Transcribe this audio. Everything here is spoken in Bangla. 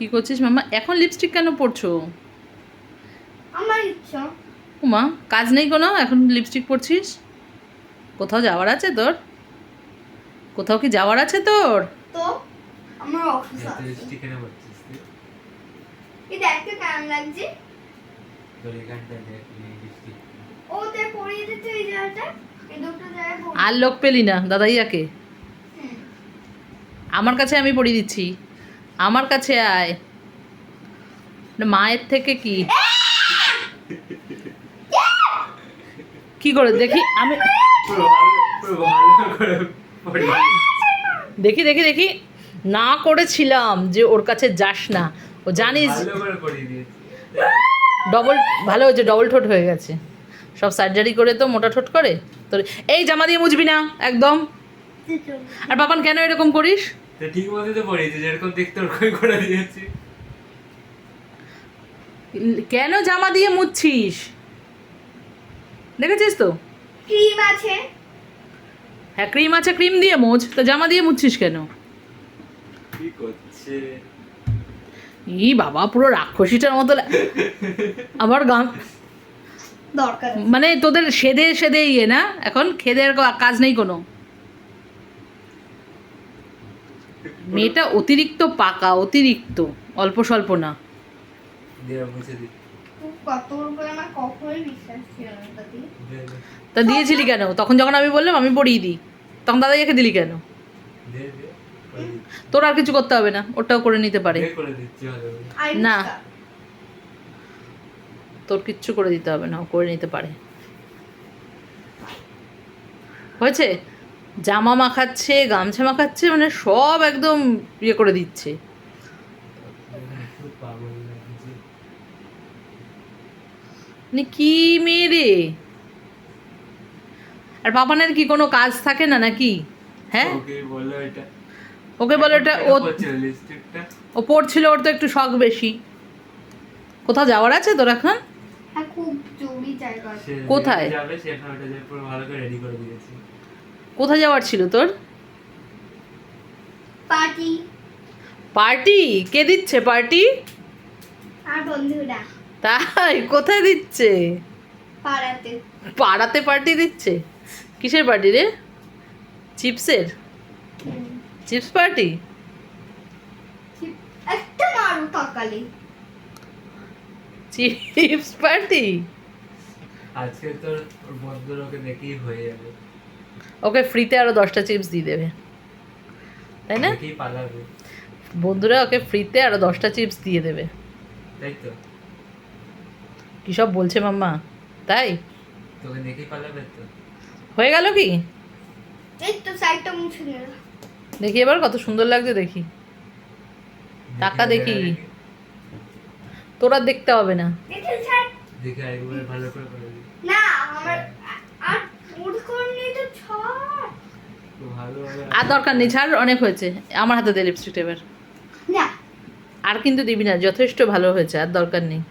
কি করছিস মাম্মা? এখন লিপস্টিক কেন পরছো? আমার ইচ্ছা। উমা, কাজ নেই কোনো, এখন লিপস্টিক পরছিস? কোথাও যাওয়ার আছে তোর? কোথাও কি যাওয়ার আছে তোর? তো আমার অফিস এত আছে। লিপস্টিক কেন পরছিস তুই? এই দেখতে কেমন লাগছে? তোর এখানটা দেখ লিপস্টিক। ও তে পরিয়ে দিতে এই জায়গাটা, এই দুটো জায়গায় পরিয়ে। আর লোক পেলি না দাদাইয়াকে? হুম। আমার কাছে আমি পরিয়ে দিচ্ছি, আমার কাছে আয়। মায়ের থেকে কি কি করে দেখি আমি, পুরো ভালো করে পড়ি। দেখি দেখি দেখি। না করেছিলাম যে ওর কাছে যাস না, ও জানিস ভালো করে পড়িয়ে দিয়েছি। ডবল ভালো হয়েছে, ডবল ঠোঁট হয়ে গেছে। সব সার্জারি করে তো মোটা ঠোঁট করে তোর। এই জামা দিয়ে মুছবি না একদম। আর বাবান কেন এরকম করিস? তো ঠিক মতো তো পড়িয়েছি, যেরকম দেখতে ওরকমই করে দিয়েছি। কেন জামা দিয়ে মুছছিস? দেখেছিস তো? ক্রিম আছে। হ্যাঁ ক্রিম আছে, ক্রিম দিয়ে মুছ, তো জামা দিয়ে মুছছিস কেন? কি করছে? ই বাবা, পুরো রাক্ষসীটার মতো আবার গান। দরকার আছে। মানে তোদের সেদে সেদে ইয়ে না, এখন খেদে আর কাজ নেই কোনো। মেয়েটা অতিরিক্ত পাকা, অতিরিক্ত, অল্প স্বল্প না। দিয়ে মুছে দি। কত উপরে আমার কখনোই বিশ্বাস ছিল না তাতে। দে দে। তা দিয়েছিলি কেন তখন যখন আমি বললাম আমি পড়িয়ে দিই, তখন দাদাইয়াকে দিলি কেন? দে দে। করে দিচ্ছি। তোর আর কিছু করতে হবে না, ওটাও করে নিতে পারে। দে করে দিচ্ছি ভালো করে। আর না। ফুচকা। তোর কিচ্ছু করে দিতে হবে না, ও করে নিতে পারে। হয়েছে? জামা মাখাচ্ছে, গামছা মাখাচ্ছে, মানে সব একদম ইয়ে করে দিচ্ছে। খুব পাগল লাগছে। মানে কি মেয়ে রে! আর বাবানের কি কোনো কাজ থাকে না নাকি? হ্যাঁ, ওকে বললো এটা। ওকে বলো এটা, ও লিপস্টিকটা ও পড়ছিল, ওর তো একটু শখ বেশি। কোথাও যাওয়ার আছে তোর এখন? হ্যাঁ, খুব জরুরি জায়গা আছে। সে কোথায়? যেখানে যাবে সেখানে ওটা যে পুরো ভালো করে রেডি করে দিয়েছি। কোথায় যাওয়ার ছিল তোর? Party party? কে দিচ্ছে পার্টি? আর বন্ধুরা তাই? কোথায় দিচ্ছে? পাড়াতে। পাড়াতে পার্টি দিচ্ছে? কিসের পার্টি রে? চিপসের? হুম। Chips party? একটা মারু তাকালে। Chips party? আজকে তোর ওর বন্ধুর ওকে দেখেই হয়ে যাবে। ওকে ফ্রিতে আরো 10টা চিপস দিয়ে দেবে, তাই না? দেখেই পালাবে। বন্ধুরা ওকে ফ্রিতে আরো 10টা চিপস দিয়ে দেবে। তাই তো? কী সব বলছে মাম্মা, তাই? তোকে দেখেই পালাবে তো। হয়ে গেল কি? এই তো সাইডটা মুছে নিল। দেখি এবার কত সুন্দর লাগছে, দেখি। টাকা দেখি। তোরা দেখতে হবে না। দেখে ছাড়। দেখে আরেকবার ভালো করে করে দিই। না, আমার আর মুড করনি তো ছাড়। তো ভালোভাবে আর দরকার নেই, ছাড়, অনেক হয়েছে। আমার হাতে দে লিপস্টিকটা এবার। না, আর কিন্তু দিবি না, যথেষ্ট ভালো হয়েছে, আর দরকার নেই।